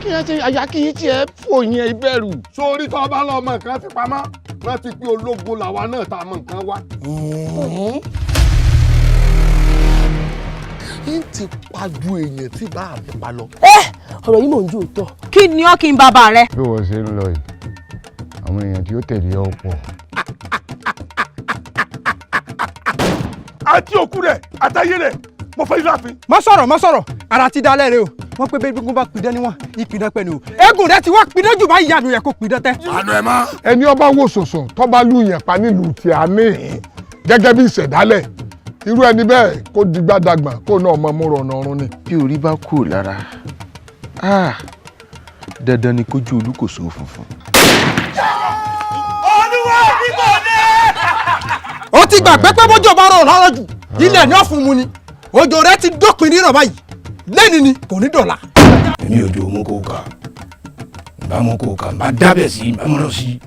kí ẹ ṣe àyà kí tiẹ̀ fò yẹn ìbẹ̀rù. sórí tó bá lọ mọ nǹkan fi pamọ́ rántí pé ológun làwa náà tá a mọ nǹkan wá. n ti pa ju èèyàn tí bá mi pa lọ. ọ̀rọ̀ yìí mò ń jó tọ́. kí ni ọ́ kí n bàbá rẹ. bí wọ́n ṣe ń lọ yìí àwọn èèyàn tí ó tẹ̀lé ọ pọ̀. àti òkú rẹ̀ àtàyè rẹ̀ mo fẹ́ yín láàfin. má sọ̀rọ̀ ara ti dalẹ̀ rẹ o wọ́n pé bẹ́ẹ̀ bá pidán níwọ̀n ìpidán pẹ̀ ni o eégún rẹ ti wá pidán jù bá ìyá mi yẹ kó pidán tẹ́. àná ẹ má. ẹni ọba wo sòsò tó bá lù yẹn pa nílùú tí a ní gẹ́gẹ́ bí ìṣẹ̀dálẹ̀ irú ẹni bẹ́ẹ̀ kó digbádàgbà kó náà mọ múrò ọ̀nà ọ̀run ni. bí orí bá kú lára dandan ni kójú olúkòso funfun. olúwa bíbọ̀ dé. ó ti gbà pé bójú ọba rọ̀ lọ́rọ̀ jù ilẹ̀ ní ọ̀fun mu ni òjò rẹ ti dópin rírọ̀ báyìí lẹ́ni ni kò ní dọ̀la. èmi ò jò mọ́kò ká bá mọ́kò ká bá dábẹ̀ sí bá mọ́ lọ sí.